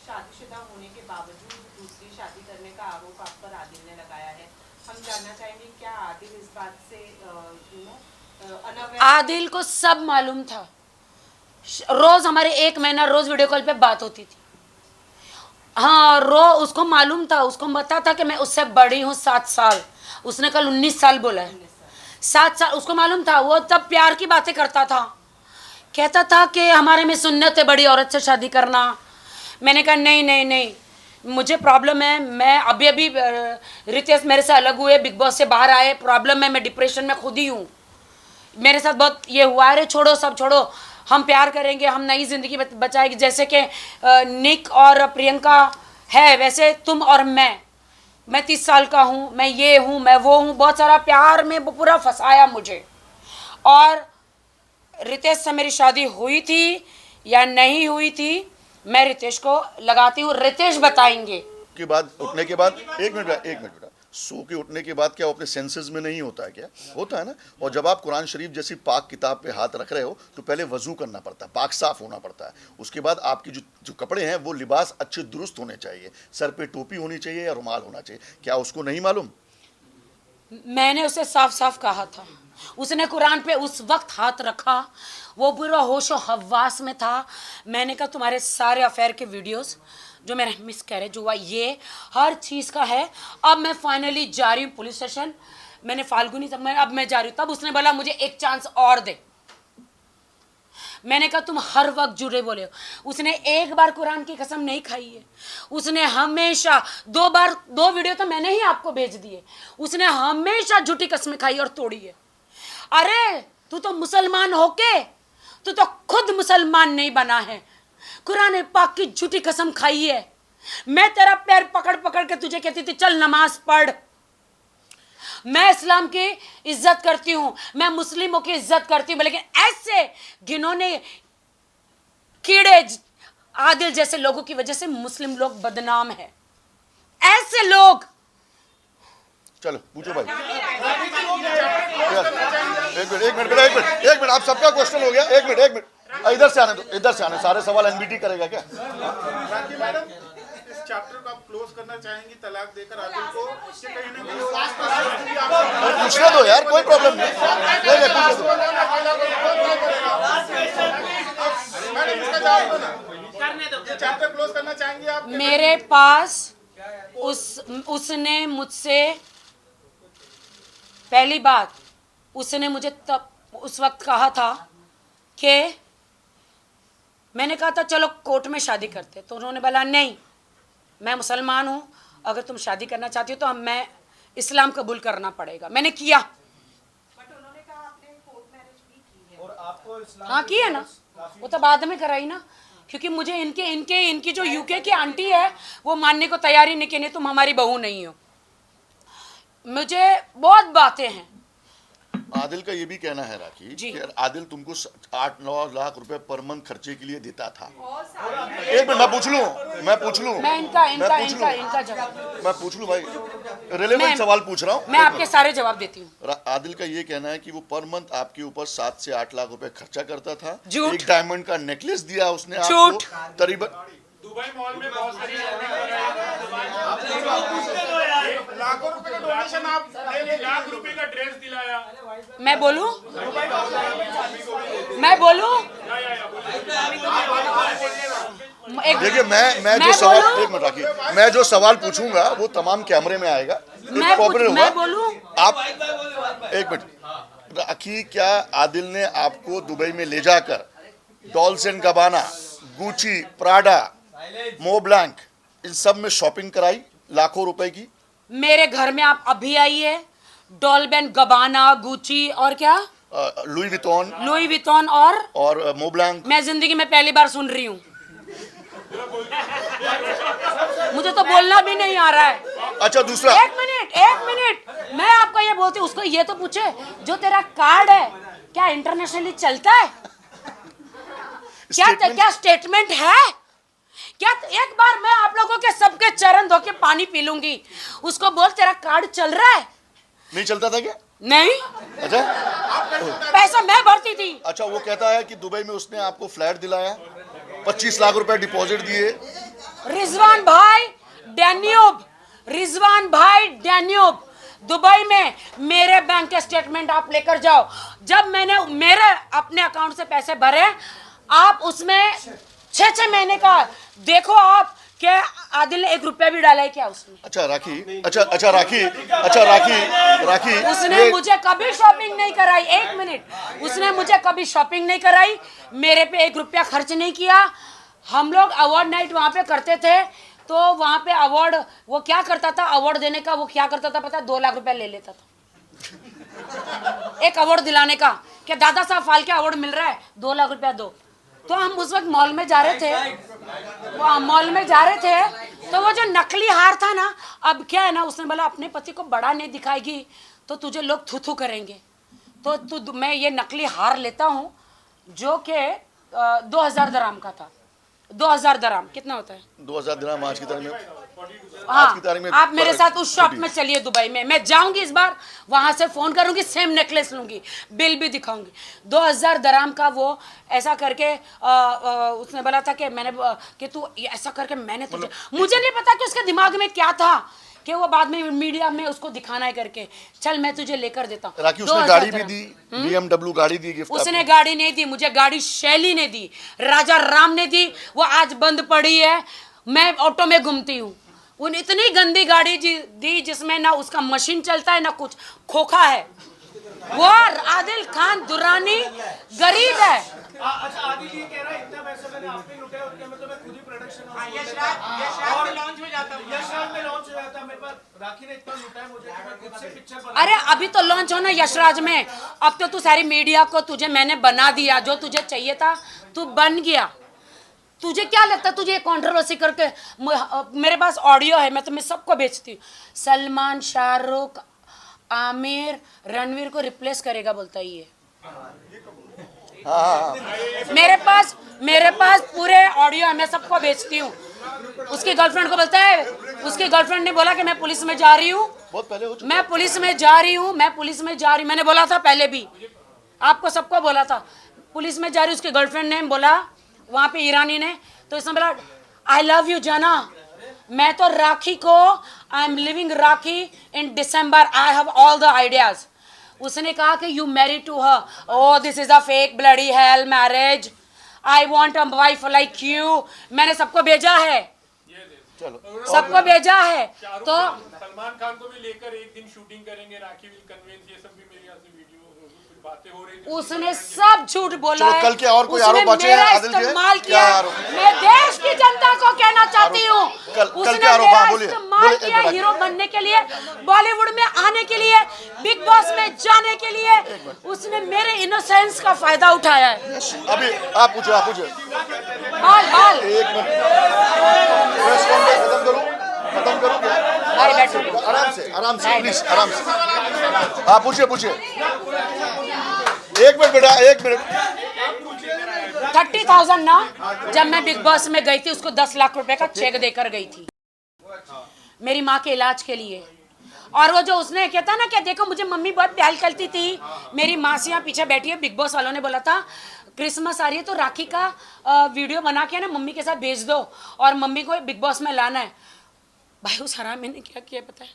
शादीशुदा होने के बावजूद दूसरी शादी करने का आरोप आप पर आदिल ने लगाया है। हम जानना चाहेंगे क्या आदिल इस बात से आदिल को सब मालूम था। रोज हमारे 1 महीना रोज वीडियो कॉल पे बात होती थी। हाँ उसको मालूम था, उसको पता था कि मैं उससे बड़ी हूँ 7 साल। उसने कल 19 साल बोला है, 7 साल उसको मालूम था। वो तब प्यार की बातें करता था, कहता था कि हमारे में सुन्नत है बड़ी औरत से शादी करना। मैंने कहा नहीं, मुझे प्रॉब्लम है, मैं अभी अभी रितेश मेरे से अलग हुए, बिग बॉस से बाहर आए, प्रॉब्लम है, मैं डिप्रेशन में खुद ही हूँ, मेरे साथ बहुत ये हुआ। अरे छोड़ो, सब छोड़ो, हम प्यार करेंगे, हम नई ज़िंदगी बचाएंगे, जैसे कि निक और प्रियंका है वैसे तुम और मैं 30 साल का हूँ, मैं ये हूँ, मैं वो हूँ, बहुत सारा प्यार में पूरा फंसाया मुझे। और रितेश से मेरी शादी हुई थी या नहीं हुई थी, मैं रितेश को लगाती हूँ, रितेश बताएंगे। के बाद उठने के बाद एक मिनट बेटा, सो के उठने के बाद क्या वो अपने सेंसेस में नहीं होता है? क्या होता है ना। और जब आप कुरान शरीफ जैसी पाक किताब पे हाथ रख रहे हो तो पहले वजू करना पड़ता है, पाक साफ होना पड़ता है। उसके बाद आपकी जो कपड़े हैं वो लिबास अच्छे दुरुस्त होने चाहिए, सर पे टोपी होनी चाहिए या रुमाल होना चाहिए। क्या उसको नहीं मालूम? मैंने उसे साफ साफ कहा था, उसने कुरान पे उस वक्त हाथ रखा, वो पूरा होशो हवास में था। मैंने कहा तुम्हारे सारे अफेयर के वीडियोस जो मेरा मिस कैरेज हुआ, ये हर चीज़ का है। अब मैं फाइनली जा रही हूँ पुलिस स्टेशन, मैंने फाल्गुनी तक, अब मैं जा रही हूँ। तब उसने बोला मुझे एक चांस और दे। मैंने कहा तुम हर वक्त झूठे बोले हो। उसने एक बार कुरान की कसम नहीं खाई है, उसने हमेशा 2 बार 2 वीडियो तो मैंने ही आपको भेज दिए, उसने हमेशा झूठी कसमें खाई और तोड़ी है। अरे तू तो मुसलमान होके तू तो खुद मुसलमान नहीं बना है, कुरान पाक की झूठी कसम खाई है। मैं तेरा पैर पकड़ पकड़ के तुझे कहती थी चल नमाज पढ़। मैं इस्लाम की इज्जत करती हूँ, मैं मुस्लिमों की इज्जत करती हूँ, लेकिन ऐसे घिनौने कीड़े आदिल जैसे लोगों की वजह से मुस्लिम लोग बदनाम है। ऐसे लोग। चलो पूछो भाई। एक मिनट आप सबका क्वेश्चन हो गया। एक मिनट इधर से आने, सारे सवाल एनबीटी करेगा क्या? राखी मैडम, इस चैप्टर को आप क्लोज करना चाहेंगी तलाक देकर आदिल को, कि कहीं ना कहीं पूछने दो यार, कोई प्रॉब्लम नहीं, पूछने दो। मैडम इसका जवाब दो ना, ये चैप्टर क्लोज करना चाहेंगी आप? मेरे पास उसने मुझसे पहली बात, उसने मुझे तब उस वक्त कहा था कि मैंने कहा था चलो कोर्ट में शादी करते, तो उन्होंने बोला नहीं मैं मुसलमान हूँ, अगर तुम शादी करना चाहती हो तो मैं इस्लाम कबूल करना पड़ेगा। मैंने किया। बट उन्होंने कहा आपने कोर्ट मैरिज भी की है। और आपको इस्लाम हाँ की है ना, वो तो बाद में कराई ना, क्योंकि मुझे इनकी जो यूके की आंटी है वो मानने को तैयार ही नहीं कि नहीं तुम हमारी बहू नहीं हो। मुझे बहुत बातें हैं। आदिल का ये भी कहना है राखी जी। कि आदिल तुमको 8-9 लाख रुपए पर मंथ खर्चे के लिए देता था। बहुत सारे एक मिनट मैं पूछ लूं मैं इनका जवाब, मैं पूछ लूं भाई, रिलेवेंट सवाल पूछ रहा हूँ। मैं आपके सारे जवाब देती हूँ। आदिल का ये कहना है कि वो पर मंथ आपके ऊपर 7 से 8 लाख रुपए खर्चा करता था। झूठ। एक डायमंड का नेकलेस दिया उसने झूठ। आपको करीबन। दुबई मॉल में बहुत सारी लाखों रुपए का डोनेशन आप लाख रुपए का ड्रेस दिलाया। मैं बोलूं देखिए मैं जो सवाल, एक मिनट राखी, मैं जो सवाल पूछूंगा वो तमाम कैमरे में आएगा, मैं बोलूं आप एक मिनट राखी, क्या आदिल ने आपको दुबई में ले जाकर डॉल्स एंड गबाना, गुची, प्राडा, मोब्लैंक, इन सब में शॉपिंग कराई लाखों रुपए की? मेरे घर में आप अभी आइए, डॉल्बेन गबाना, गुची और क्या लुई विटॉन और मोब्लैंक। मैं जिंदगी में पहली बार सुन रही हूँ, मुझे तो बोलना भी नहीं आ रहा है। अच्छा दूसरा, एक मिनट मैं आपको ये बोलती हूँ, उसको ये तो पूछे जो तेरा कार्ड है क्या इंटरनेशनली चलता है? क्या स्टेटमेंट है क्या? एक बार मैं आप लोगों के सबके चरण धो के पानी पी लूंगी, उसको बोल तेरा कार्ड चल रहा है। नहीं चलता था क्या? नहीं, अच्छा पैसा मैं भरती थी। अच्छा, वो कहता है कि दुबई में उसने आपको फ्लैट दिलाया, 25 लाख रुपए डिपॉजिट दिए। रिजवान भाई डैन्यूब दुबई में मेरे बैंक के स्टेटमेंट आप लेकर जाओ। जब मैंने मेरे अपने अकाउंट से पैसे भरे, आप उसमें 6 महीने का देखो आप क्या आदिल ने 1 रुपया भी डाला है क्या उसमें? अच्छा राखी उसने मुझे कभी शॉपिंग नहीं कराई। 1 मिनट, उसने मुझे कभी शॉपिंग नहीं कराई, मेरे पे 1 रुपया खर्च नहीं किया। हम लोग अवार्ड नाइट वहाँ पे करते थे, तो वहाँ पे अवार्ड वो क्या करता था, अवार्ड देने का वो क्या करता था पता है, 2 लाख रुपया ले लेता था एक अवार्ड दिलाने का, कि दादा साहब फाल्के अवार्ड मिल रहा है, 2 लाख रुपया दो। तो हम उस वक्त मॉल में जा रहे थे, तो वो जो नकली हार था ना, अब क्या है ना, उसने बोला अपने पति को बड़ा नहीं दिखाएगी तो तुझे लोग थू थू करेंगे, तो मैं ये नकली हार लेता हूँ जो कि 2000 दराम का था। 2000 दराम कितना होता है? 2000 दिरहम आज की तारीख में, हाँ, की तारीख में आप मेरे साथ उस शॉप में चलिए दुबई में, मैं जाऊंगी इस बार, वहां से फोन करूंगी, सेम नेकलेस लूंगी, बिल भी दिखाऊंगी। 2000 दराम का वो ऐसा करके उसने बोला था कि मैंने कि तू ऐसा करके मैंने तुझे, मुझे नहीं पता कि उसके दिमाग में क्या था कि वो बाद में मीडिया में उसको दिखाना है करके, चल मैं तुझे लेकर देता हूँ। राखी उसने गाड़ी भी दी, BMW गाड़ी दी गिफ्ट। उसने गाड़ी नहीं दी मुझे, गाड़ी शैली ने दी, राजा राम ने दी, वो आज बंद पड़ी है, मैं ऑटो में घूमती हूँ। उन इतनी गंदी गाड़ी दी जिसमें ना उसका मशीन चलता है ना कुछ, खोखा है। वो आदिल खान दुरानी गरीब है। अच्छा आदिल ये कह रहा है इतना पैसा मैंने आप पे लुटाया, उतने में तो मैं खुद ही प्रोडक्शन हाउस यशराज में लॉन्च हो जाता हूँ, यशराज में लॉन्च हो जाता है। मेरे पास राखी ने इतना लुटाया मुझे कि मैं खुद से पिक्चर बना। अरे अभी तो लॉन्च होना यशराज में, अब तो तू सारी मीडिया को तुझे मैंने बना दिया, जो तुझे चाहिए था तू बन गया। तुझे क्या लगता है तुझे कंट्रोवर्सी करके, मेरे पास ऑडियो है, मैं तुम्हें सबको बेचती हूँ। सलमान, शाहरुख, आमिर, रणवीर को रिप्लेस करेगा बोलता है ये। मेरे पास पूरे ऑडियो है, मैं सबको बेचती हूँ। उसकी गर्लफ्रेंड को बोलता है, उसकी गर्लफ्रेंड ने बोला कि मैं पुलिस में जा रही हूँ, बहुत पहले हो चुका। मैं पुलिस में जा रही हूँ, मैंने बोला था पहले भी, आपको सबको बोला था पुलिस में जा रही हूँ। उसकी गर्लफ्रेंड ने बोला वहाँ पे ईरानी ने, तो इसने बोला आई लव यू जाना, मैं तो राखी को, I am living Rakhi in December, I have all the ideas. उसने कहा कि you married to her, oh this is a fake bloody hell marriage, I want a wife like you. मैंने सबको भेजा है, सबको भेजा है। तो सलमान खान को भी लेकर एक दिन शूटिंग करेंगे, राखी विल कन्वेंस, ये सब भी मेरे यहाँ से वीडियो बातें हो रही थी। उसने सब झूठ बोला है। कल के और कोई आरोप बचे हैं आदिल के? इस्तेमाल क्या किया। आरोप? मैं देश की जनता को कहना चाहती हूँ, कल उसने के आरोप, मेरा हाँ, बोलिए, इस्तेमाल बोलिए, किया एक मिनट। हीरो बनने के लिए, बॉलीवुड में आने के लिए, बिग बॉस में जाने के लिए। उसने मेरे इनोसेंस का फायदा उठाया है। अभी आप पूछे बाल एक मिनट, प्रेस कॉन्फ्रेंस खत्म करूं क्या? भाई बैठो, आराम से प्लीज, आराम से। हाँ पूछिए। एक मिनट बेटा, एक मिनट। 30,000 ना, जब मैं बिग बॉस में गई थी उसको 10 लाख रुपए का चेक देकर गई थी मेरी माँ के इलाज के लिए। और वो जो उसने कहता ना कि देखो मुझे मम्मी बहुत प्यार करती थी, मेरी मासियाँ पीछे बैठी है, बिग बॉस वालों ने बोला था क्रिसमस आ रही है तो राखी का वीडियो बना के ना मम्मी के साथ भेज दो और मम्मी को बिग बॉस में लाना है। भाई उस हरामी ने क्या किया पता है,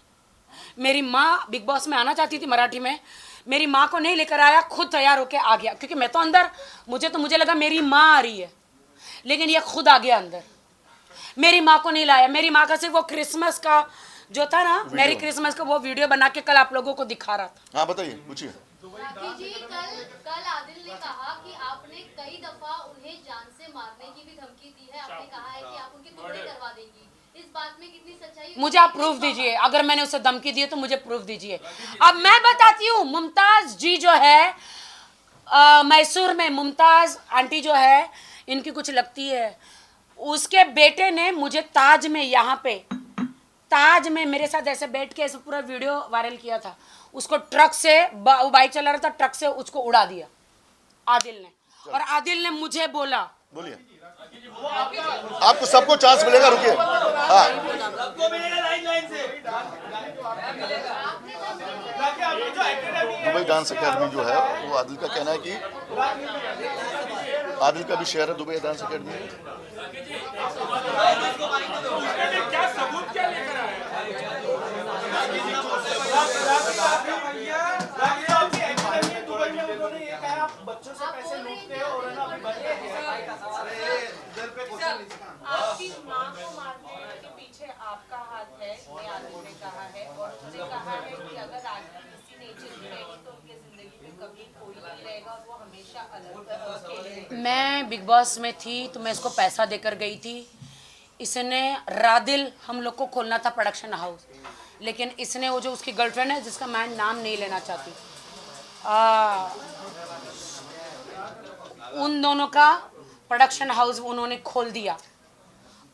मेरी माँ बिग बॉस में आना चाहती थी मराठी में, मेरी माँ को नहीं लेकर आया, खुद तैयार होके आ गया, क्योंकि मैं तो अंदर, मुझे लगा मेरी माँ आ रही है, लेकिन ये खुद आ गया अंदर, मेरी माँ को नहीं लाया। मेरी माँ का सिर्फ वो क्रिसमस का जो था ना, मेरी क्रिसमस का वो वीडियो बना के कल आप लोगों को दिखा रहा था। हाँ बताइए, पूछिए। राखी जी, कल आदिल ने कहा कि आपने कई दफा उन्हें जान से मारने की भी धमकी दी है, आपने कहा है कि आप उनके टुकड़े करवा देंगी, इस बात में कितनी सच्चाई? मुझे आप प्रूफ दीजिए, अगर मैंने उसे धमकी दी है तो मुझे प्रूफ दीजिए। अब मैं बताती हूँ, मुमताज जी जो है मैसूर में, मुमताज आंटी जो है, इनकी कुछ लगती है, उसके बेटे ने मुझे ताज में, यहाँ पे ताज में मेरे साथ ऐसे बैठ के ऐसे पूरा वीडियो वायरल किया था। उसको ट्रक से, वो बाइक चला रहा था, ट्रक से उसको उड़ा दिया आदिल ने। और आदिल ने मुझे बोला, बोलिए, आपको सबको चांस मिलेगा, रुकिए। हाँ दुबई डांस अकेडमी जो है वो आदिल का कहना है कि आदिल का भी शहर है दुबई डांस अकेडमी। क्या सबूत क्या लेकर आए? बच्चों से पैसे लूटते हो और आपकी माँ को मारने के पीछे आपका हाथ है, ये आदिल ने कहा है, और उसने कहा है कि अगर राखी किसी नेचर की रहेगी तो उनकी जिंदगी में कभी कोई नहीं रहेगा और वो हमेशा अलग अकेले रहेंगे। मैं बिग बॉस में थी तो मैं इसको पैसा देकर गई थी, इसने रादिल हम लोग को खोलना था प्रोडक्शन हाउस, लेकिन इसने वो जो उसकी गर्लफ्रेंड है जिसका मैं नाम नहीं लेना चाहती, उन दोनों का प्रोडक्शन हाउस उन्होंने खोल दिया।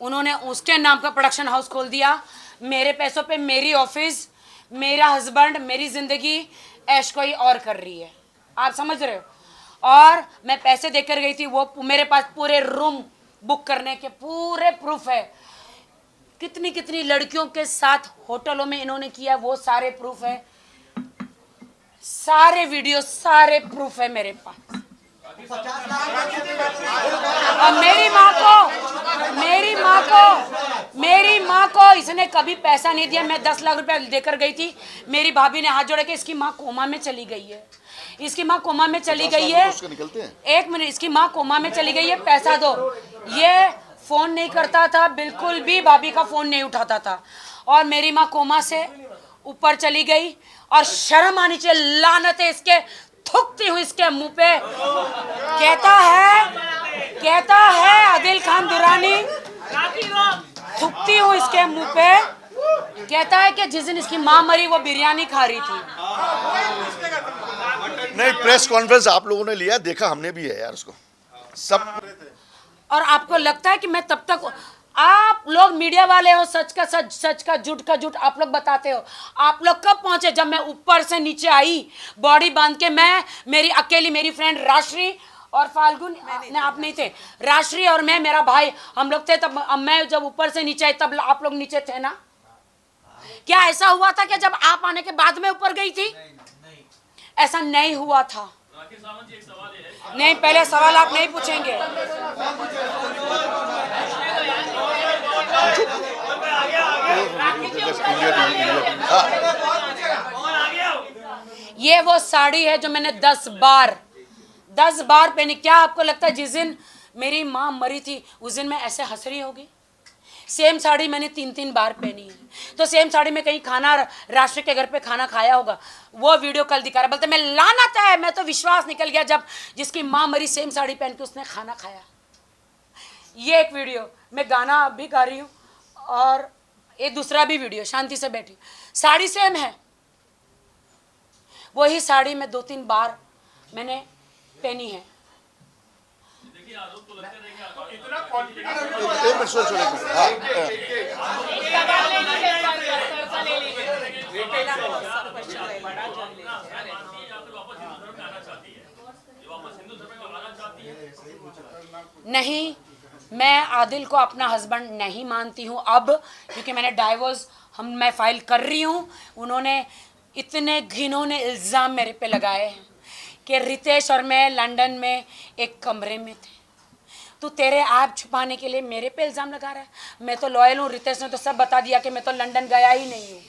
उन्होंने उसके नाम का प्रोडक्शन हाउस खोल दिया, मेरे पैसों पे मेरी ऑफिस, मेरा हस्बैंड, मेरी ज़िंदगी ऐश कोई और कर रही है, आप समझ रहे हो। और मैं पैसे देकर गई थी, वो मेरे पास पूरे रूम बुक करने के पूरे प्रूफ है, कितनी कितनी लड़कियों के साथ होटलों में इन्होंने किया, वो सारे प्रूफ है, सारे वीडियो, सारे प्रूफ है मेरे पास। और मेरी माँ को इसने कभी पैसा नहीं दिया। मैं 10 लाख रुपया देकर गई थी, मेरी भाभी ने हाथ जोड़ के इसकी माँ कोमा में चली गई है, इसकी माँ कोमा में चली गई है, एक मिनट, इसकी माँ कोमा में चली गई है, पैसा दो। ये फोन नहीं करता था, बिल्कुल भी भाभी का फोन नहीं उठाता था, और मेरी माँ कोमा से ऊपर चली गई। और शर्म आनी चाहिए, लानत है इसके, थूकती हूँ इसके मुंह पे। कहता है आदिल खान दुरानी, थूकती हूँ इसके मुंह पे, कहता है कि जिस दिन इसकी माँ मरी वो बिरयानी खा रही थी। नहीं, प्रेस कॉन्फ्रेंस आप लोगों ने लिया, देखा हमने भी है यार उसको सब। और आपको लगता है कि मैं तब तक, आप लोग मीडिया वाले हो, सच का सच, सच का झूठ आप लोग बताते हो। आप लोग कब पहुंचे? जब मैं ऊपर से नीचे आई बॉडी बांध के, मैं, मेरी अकेली, मेरी फ्रेंड राश्री और फाल्गुन, आप नहीं थे, राश्री और मैं, मेरा भाई, हम लोग थे। तब मैं जब ऊपर से नीचे आई तब आप लोग नीचे थे ना। क्या ऐसा हुआ था कि जब आप आने के बाद में ऊपर गई थी? ऐसा नहीं हुआ था। नहीं, पहले सवाल आप नहीं पूछेंगे। ये वो साड़ी है जो मैंने 10 बार पहनी। क्या आपको लगता है जिस दिन मेरी माँ मरी थी उस दिन मैं ऐसे हंस रही होगी? सेम साड़ी मैंने 3 बार पहनी है। तो सेम साड़ी में कहीं खाना, राष्ट्र के घर पे खाना खाया होगा, वो वीडियो कल दिखा रहा, बोलते मैं लानत है, मैं तो विश्वास निकल गया जब जिसकी माँ मरी सेम साड़ी पहन के उसने खाना खाया। ये एक वीडियो, मैं गाना भी गा रही हूँ, और एक दूसरा भी वीडियो, शांति से बैठी, साड़ी सेम है, वही साड़ी में 2-3 बार मैंने पहनी है। इतना कॉन्फिडेंस नहीं, मैं आदिल को अपना हस्बैंड नहीं मानती हूँ अब, क्योंकि मैंने डाइवोर्स मैं फाइल कर रही हूँ। उन्होंने इतने घिनौने इल्ज़ाम मेरे पे लगाए हैं कि रितेश और मैं लंदन में एक कमरे में थे, तू तेरे आप छुपाने के लिए मेरे पे इल्ज़ाम लगा रहा है। मैं तो लॉयल हूँ, रितेश ने तो सब बता दिया कि मैं तो लंदन गया ही नहीं हूँ।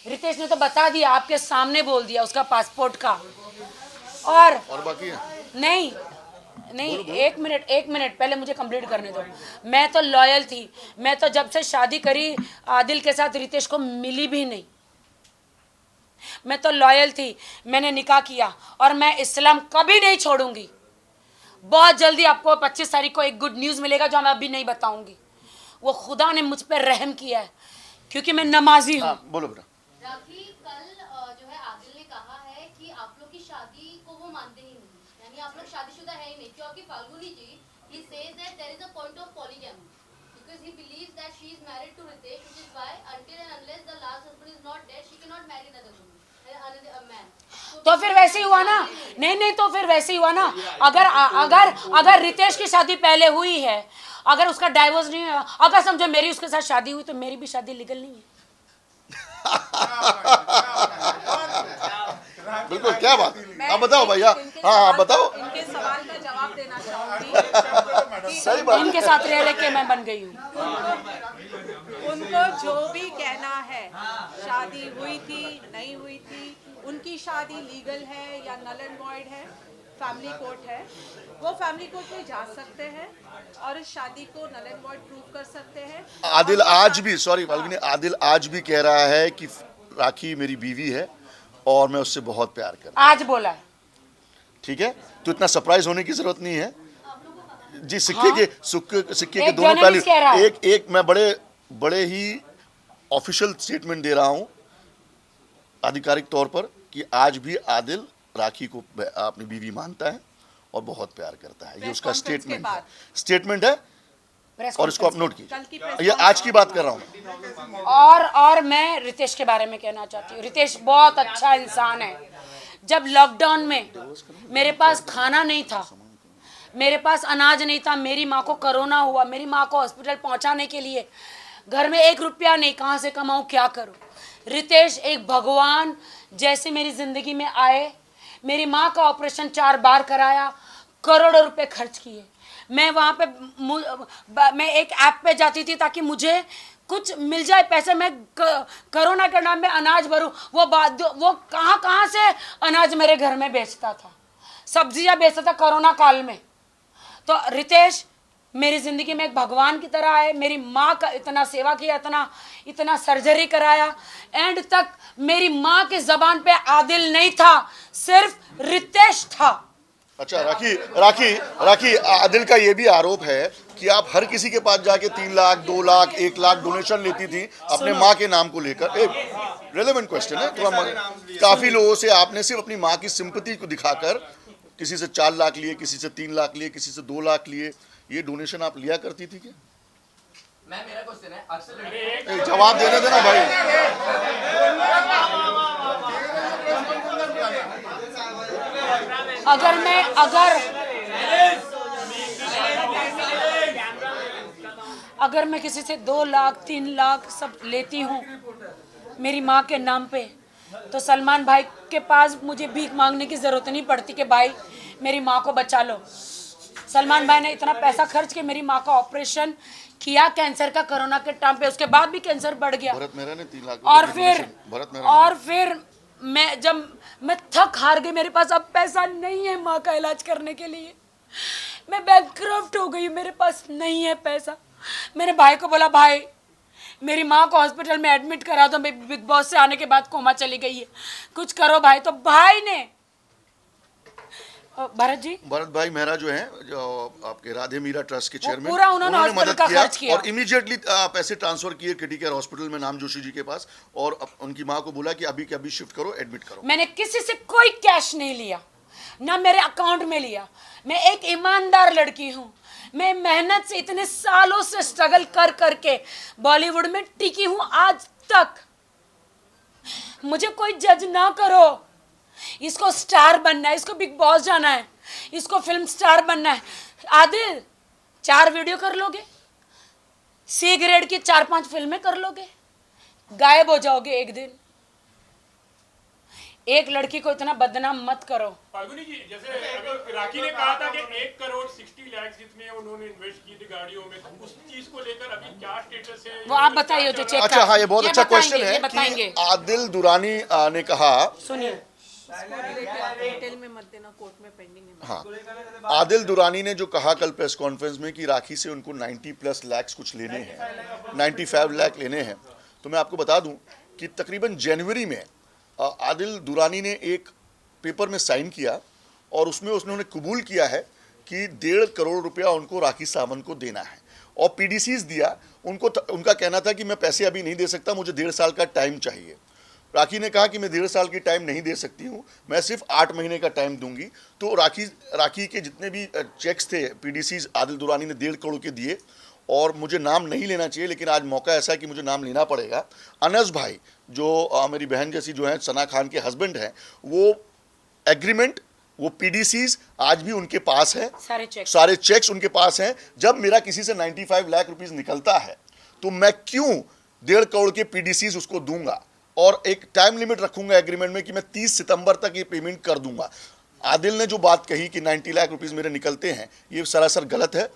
रितेश ने तो बता दिया, आपके सामने बोल दिया उसका पासपोर्ट का। और बाकी है? नहीं, एक मिनट पहले मुझे कंप्लीट करने दो। मैं तो लॉयल थी, मैं तो जब से शादी करी आदिल के साथ रितेश को मिली भी नहीं। मैं तो लॉयल थी, मैंने निकाह किया, और मैं इस्लाम कभी नहीं छोड़ूंगी। बहुत जल्दी आपको 25 तारीख को एक गुड न्यूज़ मिलेगा जो मैं अभी नहीं बताऊंगी। वो खुदा ने मुझ पर रहम किया है क्योंकि मैं नमाजी हूँ। बोलो बेटा। राखी, कल जो है आदिल ने कहा है कि आप लोग की शादी को वो मानते ही नहीं, यानी आप लोग शादीशुदा है ही नहीं, क्योंकि फाल्गुनी जी, he says that there is a point of polygamy because he believes that she is married to Ritesh, which is why until and unless the last husband is not dead, she cannot marry another woman, another man. तो फिर वैसे ही हुआ ना। नहीं, तो फिर वैसे ही हुआ ना। अगर रितेश की शादी पहले हुई है, अगर उसका डाइवोर्स नहीं हुआ, अगर समझो मेरी उसके साथ शादी हुई, तो मेरी भी शादी लीगल नहीं है। बिल्कुल, क्या बात, आप बताओ भैया। हाँ, बताओ। इनके सवाल का जवाब देना चाहूंगी। सही बात, इनके साथ रह के मैं बन गई हूँ। उनको जो भी कहना है, शादी हुई थी नहीं हुई थी, उनकी शादी लीगल है या नल एंड वॉइड है, फैमिली कोर्ट है, वो फैमिली कोर्ट में जा सकते हैं और इस शादी को नल एंड वॉइड प्रूव कर सकते हैं। आदिल आज भी, सॉरी फाल्गुनी, आदिल आज भी कह रहा है कि राखी मेरी बीवी है और मैं उससे बहुत प्यार करता हूं। आज बोला है। ठीक है, तो इतना सरप्राइज होने की जरूरत नहीं है। जी सिक्के हाँ? के सिक्के के एक दोनों journalist कह रहा पहलू। है। एक मैं बड़े ही ऑफिशियल स्टेटमेंट दे रहा हूं आधिकारिक तौर पर कि आज भी आदिल राखी को अपनी बीवी मानता है और बहुत प्यार करता है। ये उसका स्टेटमेंट है प्रेस और इसको आप नोट कल की कीजिए। ये आज की बात कर रहा हूँ। और मैं रितेश के बारे में कहना चाहती हूँ। रितेश बहुत अच्छा इंसान है। जब लॉकडाउन में मेरे पास खाना नहीं था, मेरे पास अनाज नहीं था, मेरी माँ को कोरोना हुआ, मेरी माँ को हॉस्पिटल पहुँचाने के लिए घर में 1 रुपया नहीं, कहाँ से कमाऊँ, क्या करूँ। रितेश एक भगवान जैसे मेरी ज़िंदगी में आए। मेरी माँ का ऑपरेशन 4 बार कराया, करोड़ों रुपए खर्च किए। मैं वहाँ पे मैं एक ऐप पे जाती थी ताकि मुझे कुछ मिल जाए पैसे। मैं कोरोना के नाम में अनाज भरूं। वो कहाँ से अनाज मेरे घर में बेचता था, सब्जियां बेचता था कोरोना काल में। तो रितेश मेरी ज़िंदगी में एक भगवान की तरह है। मेरी माँ का इतना सेवा किया, इतना सर्जरी कराया। एंड तक मेरी माँ की ज़बान पे आदिल नहीं था, सिर्फ रितेश था। अच्छा राखी, आदिल का ये भी आरोप है कि आप हर किसी के पास जाके 3 लाख 2 लाख 1 लाख डोनेशन लेती थी अपने माँ के नाम को लेकर। एक रेलेवेंट क्वेश्चन है थोड़ा। काफी लोगों से आपने सिर्फ अपनी माँ की सिंपैथी को दिखाकर किसी से 4 लाख लिए, किसी से 3 लाख लिए, किसी से 2 लाख लिए। ये डोनेशन आप लिया करती थी क्या? मेरा क्वेश्चन है, अक्सर जवाब देने देना भाई। अगर मैं किसी से 2 लाख 3 लाख सब लेती हूँ मेरी माँ के नाम पे, तो सलमान भाई के पास मुझे भीख मांगने की ज़रूरत नहीं पड़ती कि भाई मेरी माँ को बचा लो। सलमान भाई ने इतना पैसा खर्च के मेरी माँ का ऑपरेशन किया कैंसर का, कोरोना के टाइम पे। उसके बाद भी कैंसर बढ़ गया। भरत मेहरा ने 3 लाख और फिर मैं थक हार गई। मेरे पास अब पैसा नहीं है माँ का इलाज करने के लिए। मैं बैंकक्रप्ट हो गई, मेरे पास नहीं है पैसा। मैंने भाई को बोला, भाई मेरी माँ को हॉस्पिटल में एडमिट करा दो, मैं बिग बॉस से आने के बाद कोमा चली गई है, कुछ करो भाई। तो भाई ने भरत भाई मेहरा जो हैं, जो आपके राधे मीरा ट्रस्ट के चेयरमैन, उन्होंने मदद किया और इमीडिएटली पैसे ट्रांसफर किए किटी केयर हॉस्पिटल में नाम जोशी जी के पास, और उनकी माँ को बोला कि अभी के अभी शिफ्ट करो, एडमिट करो। मैंने किसी से कोई कैश नहीं लिया, ना मेरे अकाउंट में लिया। मैं एक ईमानदार लड़की हूँ। मैं मेहनत से इतने सालों से स्ट्रगल कर करके बॉलीवुड में टिकी हूँ आज तक। मुझे कोई जज ना करो। इसको स्टार बनना है, इसको बिग बॉस जाना है, इसको फिल्म स्टार बनना है। आदिल 4 वीडियो कर लोगे, सी ग्रेड की 4-5 फिल्में कर लोगे, गायब हो जाओगे एक दिन। एक लड़की को इतना बदनाम मत करो। फाल्गुनी जी, जैसे अभी राखी ने कहा था कि 1 करोड़ 60 लाख जितने उन्होंने इन्वेस्ट की थी गाड़ियों में, तो उस चीज को लेकर अभी क्या स्टेटस है? वो आप बताइए जो चेक। अच्छा हाँ, ये बहुत अच्छा क्वेश्चन है कि आदिल दुरानी ने कहा, सुनिए, रिटेल में मत देना, कोर्ट में पेंडिंग है। हाँ, आदिल दुरानी ने जो कहा कल प्रेस कॉन्फ्रेंस में कि राखी से उनको 90+ लाख कुछ लेने हैं, 95 लाख लेने हैं, तो मैं आपको बता दूं कि तकरीबन जनवरी में आदिल दुरानी ने एक पेपर में साइन किया और उसमें उन्होंने कबूल किया है कि 1.5 करोड़ रुपया उनको राखी सावंत को देना है और पीडीसीज दिया उनको। उनका कहना था कि मैं पैसे अभी नहीं दे सकता, मुझे 1.5 साल का टाइम चाहिए। राखी ने कहा कि मैं 1.5 साल की टाइम नहीं दे सकती हूँ, मैं सिर्फ 8 महीने का टाइम दूंगी। तो राखी के जितने भी चेक्स थे पीडीसीज आदिल दुरानी ने 1.5 करोड़ के दिए, और मुझे नाम नहीं लेना चाहिए लेकिन आज मौका ऐसा है कि मुझे नाम लेना पड़ेगा। अनस भाई जो मेरी बहन जैसी जो है, सना खान के हस्बैंड हैं, वो एग्रीमेंट, वो पीडीसीज आज भी उनके पास है, सारे चेक्स उनके पास हैं। जब मेरा किसी से 95 लाख रुपीस निकलता है तो मैं क्यों 1.5 करोड़ के पीडीसीज उसको दूंगा, और एक टाइम लिमिट रखूंगा एग्रीमेंट में कि मैं 30 सितंबर तक ये पेमेंट कर दूंगा। आदिल ने जो बात कही कि 90 लाख रुपीस मेरे निकलते हैं, ये सरासर गलत है।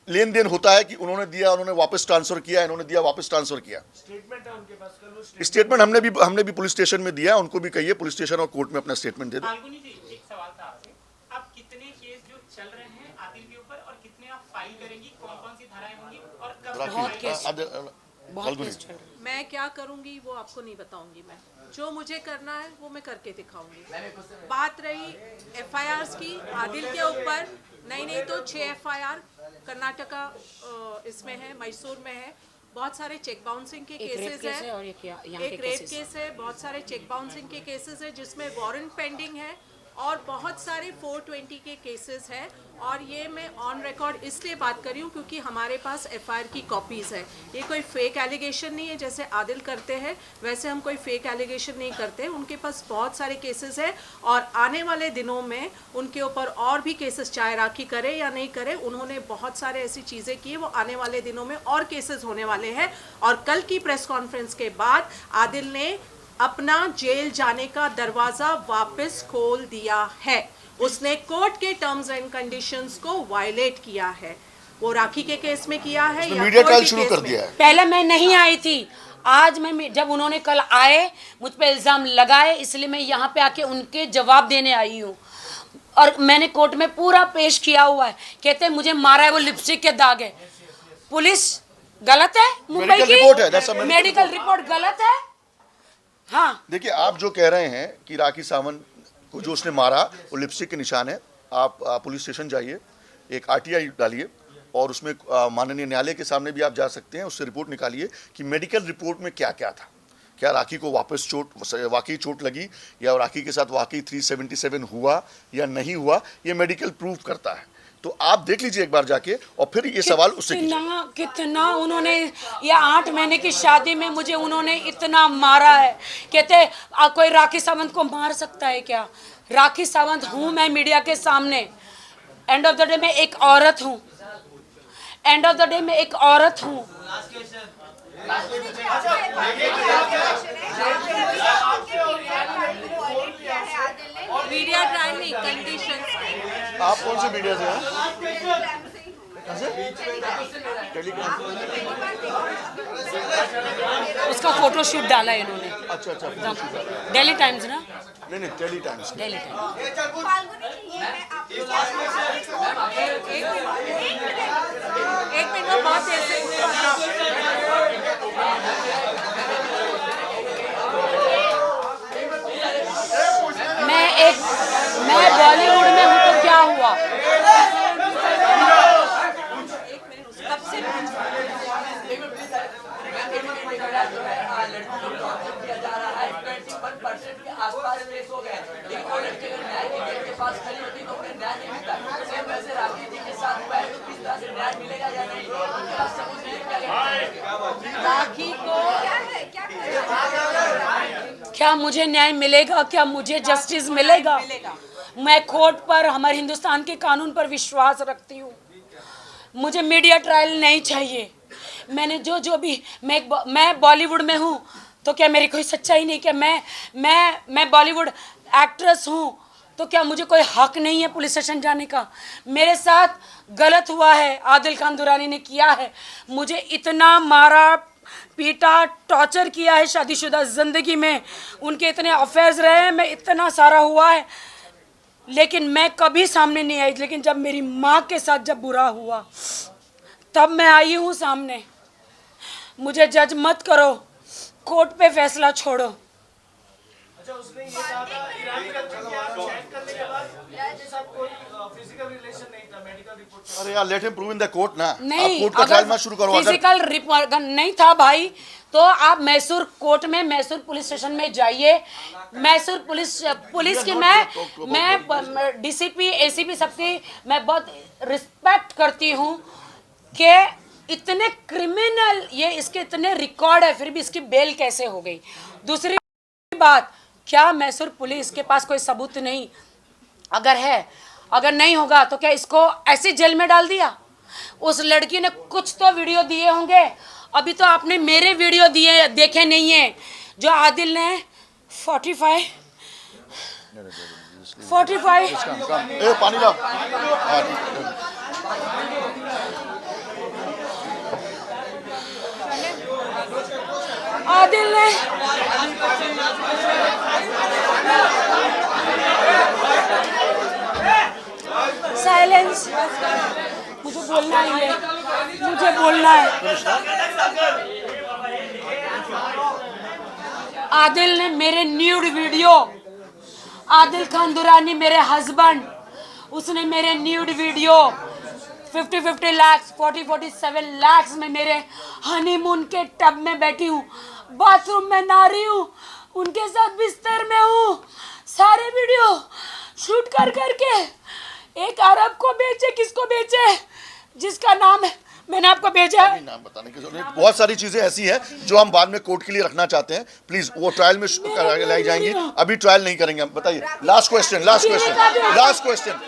लेन देन होता है कि उन्होंने दिया, उन्होंने वापस ट्रांसफर किया, इन्होंने दिया, वापस ट्रांसफर किया। स्टेटमेंट है उनके पास, कल वो स्टेटमेंट हमने भी पुलिस स्टेशन में दिया, उनको भी कहिए पुलिस स्टेशन और कोर्ट में अपना स्टेटमेंट दे दो। फाल्गुनी जी, एक सवाल था आपसे, आप कितने केस जो चल रहे हैं आदिल के ऊपर और कितने आप फाइल करेंगी, कौन कौन सी धाराएं होंगी और कब फाइल? बहुत केस चल रहा है। मैं क्या करूंगी वो आपको नहीं बताऊंगी। मैं जो मुझे करना है वो मैं करके दिखाऊंगी। बात रही FIRs की आदिल के ऊपर, नहीं तो 6 FIR कर्नाटका इसमें है, मैसूर में है। बहुत सारे चेक बाउंसिंग के एक रेप केसेस केस है है, और एक यहाँ एक के रेप केसेस। केस है, बहुत सारे चेक बाउंसिंग के केसेस है जिसमें वारंट पेंडिंग है, और बहुत सारे 420 के केसेस है। और ये मैं ऑन रिकॉर्ड इसलिए बात कर रही हूँ क्योंकि हमारे पास FIR की कॉपीज़ है। ये कोई फेक एलिगेशन नहीं है जैसे आदिल करते हैं, वैसे हम कोई फेक एलिगेशन नहीं करते। उनके पास बहुत सारे केसेस है और आने वाले दिनों में उनके ऊपर और भी केसेस, चाहे राखी करे या नहीं करे, उन्होंने बहुत सारे ऐसी चीज़ें की, वो आने वाले दिनों में और केसेस होने वाले हैं। और कल की प्रेस कॉन्फ्रेंस के बाद आदिल ने अपना जेल जाने का दरवाजा वापस खोल दिया है। उसने कोर्ट के टर्म्स एंड कंडीशंस को वायलेट किया है। वो राखी के केस में किया है या मीडिया कोई ट्रायल भी शुरू केस कर में। दिया है। पहले मैं नहीं आई थी, आज मैं जब उन्होंने कल आए मुझ पे इल्ज़ाम लगाए, इसलिए मैं यहाँ पे आके उनके जवाब देने आई हूँ। और मैंने कोर्ट में पूरा पेश किया हुआ है। कहते हैं मुझे मारा है, वो लिपस्टिक के दाग है। पुलिस गलत है, मुंबई Medical report है, that's a की medical मेडिकल रिपोर्ट गलत है। हाँ, देखिए, आप जो कह रहे हैं कि राखी सावंत को जो उसने मारा वो लिपस्टिक के निशान है, आप पुलिस स्टेशन जाइए, एक RTI डालिए और उसमें माननीय न्यायालय के सामने भी आप जा सकते हैं, उससे रिपोर्ट निकालिए कि मेडिकल रिपोर्ट में क्या क्या था। क्या राखी को वापस वाकई चोट लगी या राखी के साथ वाकई 377 हुआ या नहीं हुआ, ये मेडिकल प्रूव करता है। तो आप देख लीजिए एक बार जाके और फिर ये सवाल उससे कीजिए। कितना उन्होंने, ये 8 महीने की शादी में मुझे उन्होंने इतना मारा है। कहते कोई राखी सावंत को मार सकता है क्या? राखी सावंत हूँ मैं मीडिया के सामने। एंड ऑफ द डे मैं एक औरत हूँ, एंड ऑफ द डे मैं एक औरत हूँ। मीडिया ट्रायल नहीं, कंडीशंस में। आप कौन से मीडिया से हैं? उसका फोटो शूट डाला है इन्होंने। अच्छा अच्छा, डेली टाइम्स ना, नहीं टेली टाइम्स। Daily times. एक मिनट में बहुत देर से मैं बॉलीवुड में हूँ तो क्या हुआ? कब से राखी को क्या मुझे न्याय मिलेगा? क्या मुझे जस्टिस मिलेगा? मैं कोर्ट पर, हमारे हिंदुस्तान के कानून पर विश्वास रखती हूँ। मुझे मीडिया ट्रायल नहीं चाहिए। मैंने जो भी मैं बॉलीवुड में हूँ तो क्या मेरी कोई सच्चाई नहीं? क्या मैं बॉलीवुड एक्ट्रेस हूँ तो क्या मुझे कोई हक नहीं है पुलिस स्टेशन जाने का? मेरे साथ गलत हुआ है, आदिल खान दुरानी ने किया है। मुझे इतना मारा पीटा, टॉर्चर किया है शादीशुदा ज़िंदगी में। उनके इतने अफेयर्स रहे हैं, मैं इतना सारा हुआ है, लेकिन मैं कभी सामने नहीं आई। लेकिन जब मेरी माँ के साथ जब बुरा हुआ तब मैं आई हूँ सामने। मुझे जज मत करो, कोर्ट पे फैसला छोड़ो। अच्छा, उसने ये कहा था ईरानी का चेक करने के बाद उसके साथ कोई फिजिकल रिलेशन नहीं था, मेडिकल रिपोर्ट। अरे यार, let him prove in the court ना। नहीं, आप कोर्ट का ट्रायल मत शुरू करो। फिजिकल रिपोर्ट नहीं था भाई तो आप मैसूर कोर्ट में, मैसूर पुलिस स्टेशन में जाइए। मैसूर पुलिस की मैं DCP ACP सबकी मैं बहुत रिस्पेक्ट करती हूँ कि इतने क्रिमिनल, ये इसके इतने रिकॉर्ड है, फिर भी इसकी बेल कैसे हो गई? दूसरी बात, क्या मैसूर पुलिस के पास कोई सबूत नहीं? अगर है, अगर नहीं होगा तो क्या इसको ऐसी जेल में डाल दिया? उस लड़की ने कुछ तो वीडियो दिए होंगे। अभी तो आपने मेरे वीडियो दिए देखे नहीं है, जो आदिल ने 45 ए पानी लाओ। आदिल ने साइलेंस, मुझे बोलना ही है, मुझे बोलना है। आदिल ने मेरे न्यूड वीडियो, आदिल खान दुरानी मेरे हस्बैंड, उसने मेरे न्यूड वीडियो 50 लाख 47 लाख में मेरे हनीमून के टब में बैठी हूँ, बाथरूम में नहा रही हूँ, उनके साथ बिस्तर में हूँ, सारे वीडियो शूट कर करके एक अरब को बेचे, किसको बेचे, जिसका नाम है मैंने आपको भेजा है। नाम बताने की जरूरत नहीं। बहुत सारी चीजें ऐसी हैं जो हम बाद में कोर्ट के लिए रखना चाहते हैं, प्लीज वो ट्रायल में लाई जाएंगी, अभी ट्रायल नहीं करेंगे हम। बताइए, लास्ट क्वेश्चन